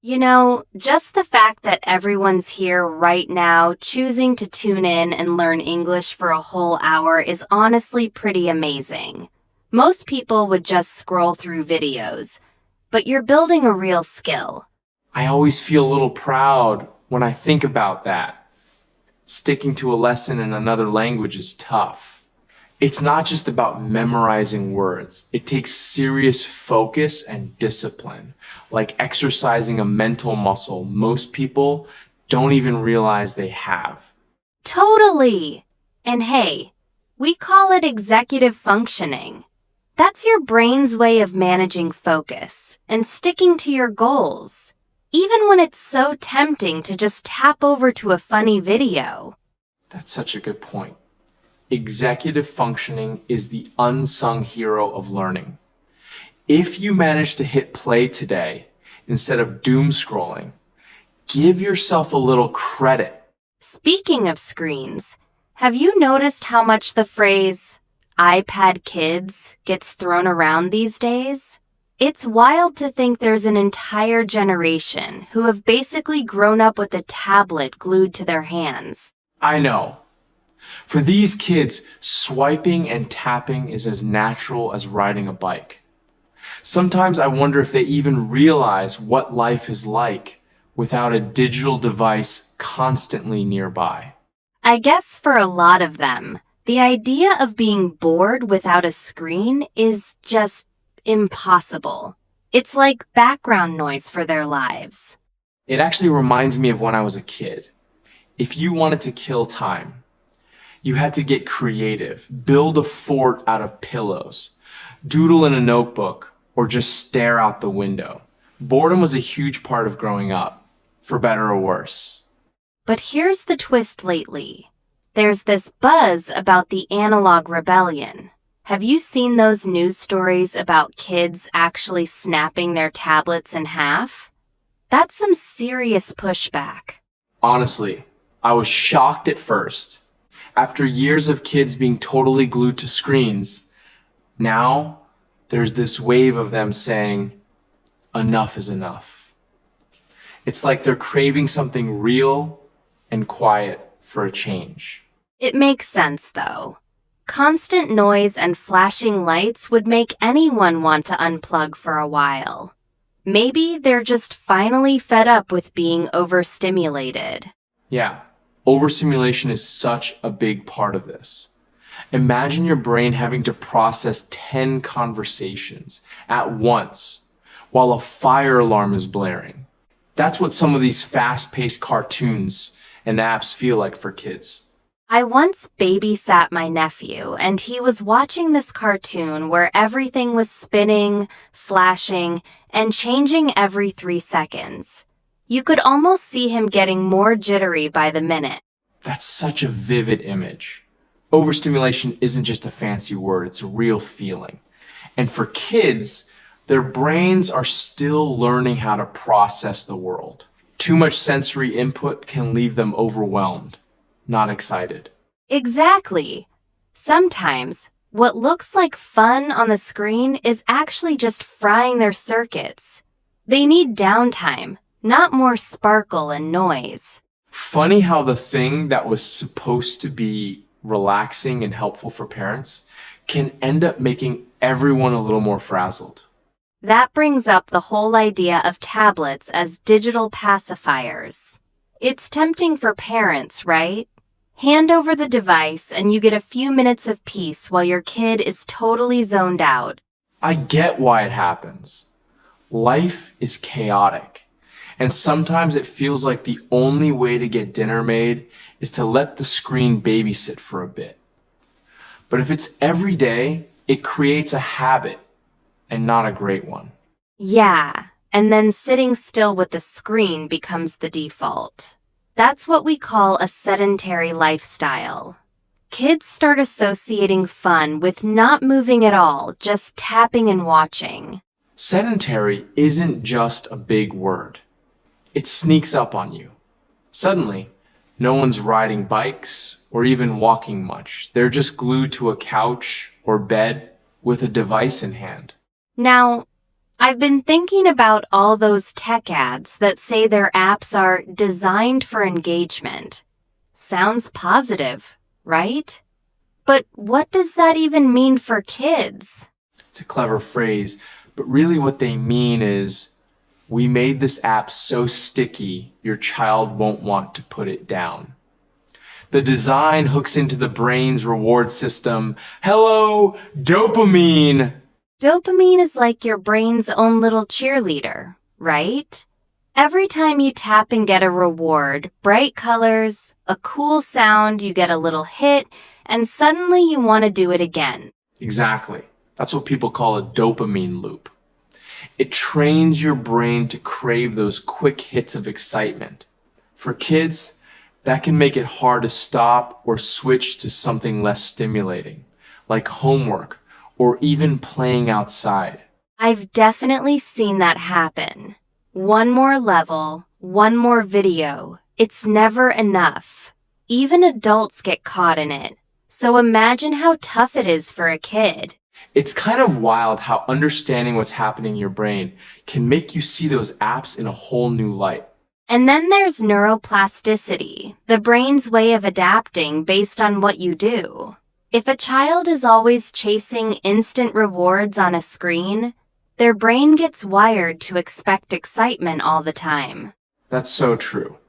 Just the fact that everyone's here right now choosing to tune in and learn English for a whole hour is honestly pretty amazing. Most people would just scroll through videos, but you're building a real skill. I always feel a little proud when I think about that. Sticking to a lesson in another language is tough. It's not just about memorizing words. It takes serious focus and discipline, like exercising a mental muscle most people don't even realize they have. Totally! And hey, we call it executive functioning. That's your brain's way of managing focus and sticking to your goals, even when it's so tempting to just tap over to a funny video. That's such a good point. Executive functioning is the unsung hero of learning. If you manage to hit play today instead of doom scrolling, give yourself a little credit. Speaking of screens, have you noticed how much the phrase iPad kids gets thrown around these days? It's wild to think there's an entire generation who have basically grown up with a tablet glued to their hands. I know. For these kids, swiping and tapping is as natural as riding a bike. Sometimes I wonder if they even realize what life is like without a digital device constantly nearby. I guess for a lot of them, the idea of being bored without a screen is just impossible. It's like background noise for their lives. It actually reminds me of when I was a kid. If you wanted to kill time, you had to get creative, build a fort out of pillows, doodle in a notebook, or just stare out the window. Boredom was a huge part of growing up, for better or worse. But here's the twist lately. There's this buzz about the analog rebellion. Have you seen those news stories about kids actually snapping their tablets in half? That's some serious pushback. Honestly, I was shocked at first. After years of kids being totally glued to screens, now there's this wave of them saying, enough is enough. It's like they're craving something real and quiet for a change. It makes sense, though. Constant noise and flashing lights would make anyone want to unplug for a while. Maybe they're just finally fed up with being overstimulated. Yeah, overstimulation is such a big part of this. Imagine your brain having to process 10 conversations at once while a fire alarm is blaring. That's what some of these fast-paced cartoons and apps feel like for kids. I once babysat my nephew, and he was watching this cartoon where everything was spinning, flashing, and changing every 3 seconds. You could almost see him getting more jittery by the minute. That's such a vivid image. Overstimulation isn't just a fancy word, it's a real feeling. And for kids, their brains are still learning how to process the world. Too much sensory input can leave them overwhelmed, not excited. Exactly. Sometimes, what looks like fun on the screen is actually just frying their circuits. They need downtime, not more sparkle and noise. Funny how the thing that was supposed to be relaxing and helpful for parents can end up making everyone a little more frazzled. That brings up the whole idea of tablets as digital pacifiers. It's tempting for parents, right? Hand over the device and you get a few minutes of peace while your kid is totally zoned out. I get why it happens. Life is chaotic, and sometimes it feels like the only way to get dinner made is to let the screen babysit for a bit. But if it's every day, it creates a habit, and not a great one. Yeah, and then sitting still with the screen becomes the default. That's what we call a sedentary lifestyle. Kids start associating fun with not moving at all, just tapping and watching. Sedentary isn't just a big word. It sneaks up on you. Suddenly, no one's riding bikes or even walking much. They're just glued to a couch or bed with a device in hand. Now, I've been thinking about all those tech ads that say their apps are designed for engagement. Sounds positive, right? But what does that even mean for kids? It's a clever phrase, but really what they mean is, we made this app so sticky, your child won't want to put it down. The design hooks into the brain's reward system. Hello, dopamine! Dopamine is like your brain's own little cheerleader, right? Every time you tap and get a reward, bright colors, a cool sound, you get a little hit, and suddenly you want to do it again. Exactly. That's what people call a dopamine loop. It trains your brain to crave those quick hits of excitement. For kids, that can make it hard to stop or switch to something less stimulating, like homework or even playing outside. I've definitely seen that happen. One more level, one more video. It's never enough. Even adults get caught in it. So imagine how tough it is for a kid. It's kind of wild how understanding what's happening in your brain can make you see those apps in a whole new light. And then there's neuroplasticity, the brain's way of adapting based on what you do. If a child is always chasing instant rewards on a screen, their brain gets wired to expect excitement all the time. That's so true.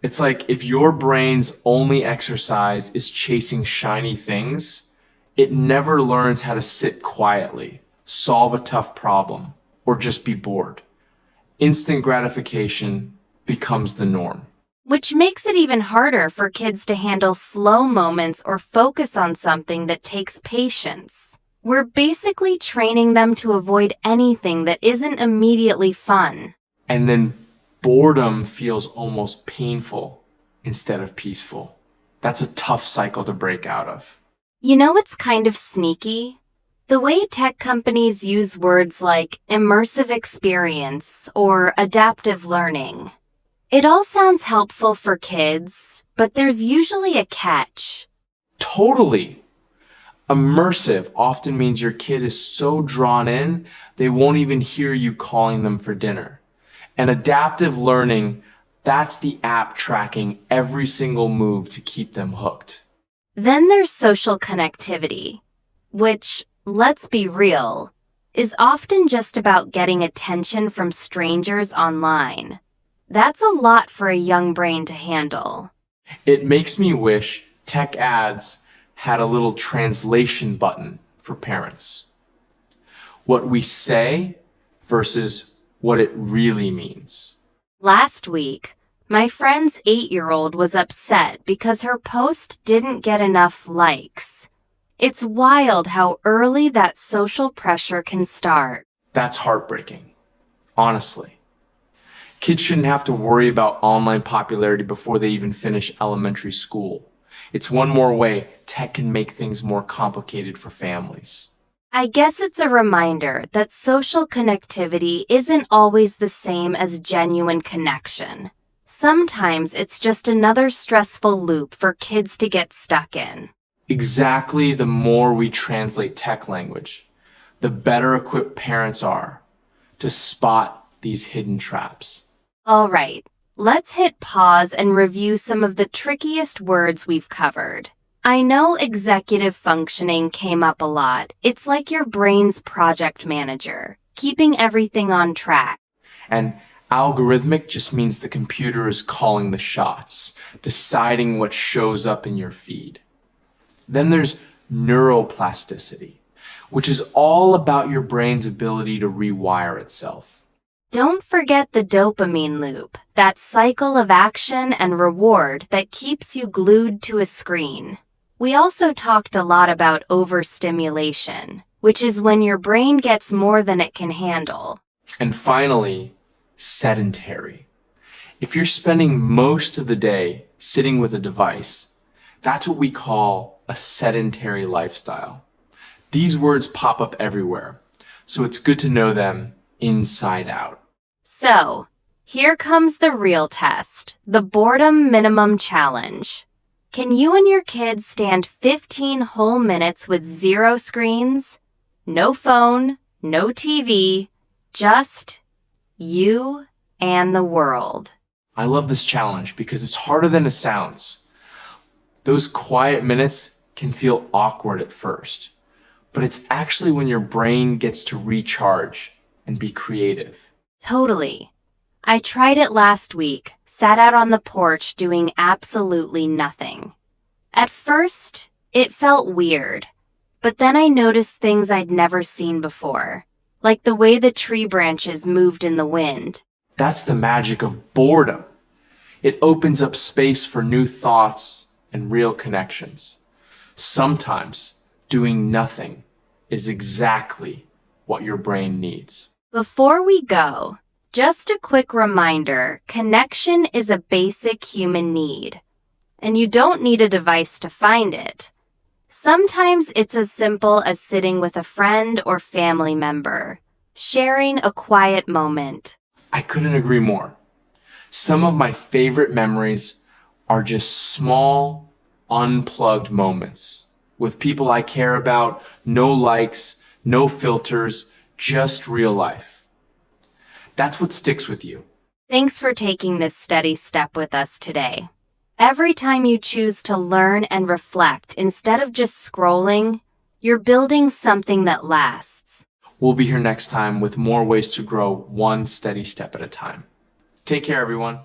It's like if your brain's only exercise is chasing shiny things, it never learns how to sit quietly, solve a tough problem, or just be bored. Instant gratification becomes the norm. Which makes it even harder for kids to handle slow moments or focus on something that takes patience. We're basically training them to avoid anything that isn't immediately fun. And then boredom feels almost painful instead of peaceful. That's a tough cycle to break out of. You know what's kind of sneaky? The way tech companies use words like immersive experience or adaptive learning. It all sounds helpful for kids, but there's usually a catch. Totally. Immersive often means your kid is so drawn in, they won't even hear you calling them for dinner. And adaptive learning, that's the app tracking every single move to keep them hooked. Then there's social connectivity, which, let's be real, is often just about getting attention from strangers online. That's a lot for a young brain to handle. It makes me wish tech ads had a little translation button for parents. What we say versus what it really means. Last week, my friend's 8-year-old was upset because her post didn't get enough likes. It's wild how early that social pressure can start. That's heartbreaking, honestly. Kids shouldn't have to worry about online popularity before they even finish elementary school. It's one more way tech can make things more complicated for families. I guess it's a reminder that social connectivity isn't always the same as genuine connection. Sometimes it's just another stressful loop for kids to get stuck in. Exactly, the more we translate tech language, the better equipped parents are to spot these hidden traps. All right, let's hit pause and review some of the trickiest words we've covered. I know executive functioning came up a lot. It's like your brain's project manager, keeping everything on track. And algorithmic just means the computer is calling the shots, deciding what shows up in your feed. Then there's neuroplasticity, which is all about your brain's ability to rewire itself. Don't forget the dopamine loop, that cycle of action and reward that keeps you glued to a screen. We also talked a lot about overstimulation, which is when your brain gets more than it can handle. And finally, sedentary. If you're spending most of the day sitting with a device, that's what we call a sedentary lifestyle. These words pop up everywhere, so it's good to know them inside out. So, here comes the real test, the boredom minimum challenge. Can you and your kids stand 15 whole minutes with 0 screens? No phone, no TV, Just you and the world. I love this challenge because it's harder than it sounds. Those quiet minutes can feel awkward at first, but it's actually when your brain gets to recharge and be creative. Totally. I tried it last week, sat out on the porch doing absolutely nothing. At first, it felt weird, but then I noticed things I'd never seen before, like the way the tree branches moved in the wind. That's the magic of boredom. It opens up space for new thoughts and real connections. Sometimes doing nothing is exactly what your brain needs. Before we go, just a quick reminder, connection is a basic human need, and you don't need a device to find it. Sometimes it's as simple as sitting with a friend or family member, sharing a quiet moment. I couldn't agree more. Some of my favorite memories are just small, unplugged moments with people I care about, no likes, no filters, just real life. That's what sticks with you. Thanks for taking this steady step with us today. Every time you choose to learn and reflect instead of just scrolling, you're building something that lasts. We'll be here next time with more ways to grow one steady step at a time. Take care, everyone.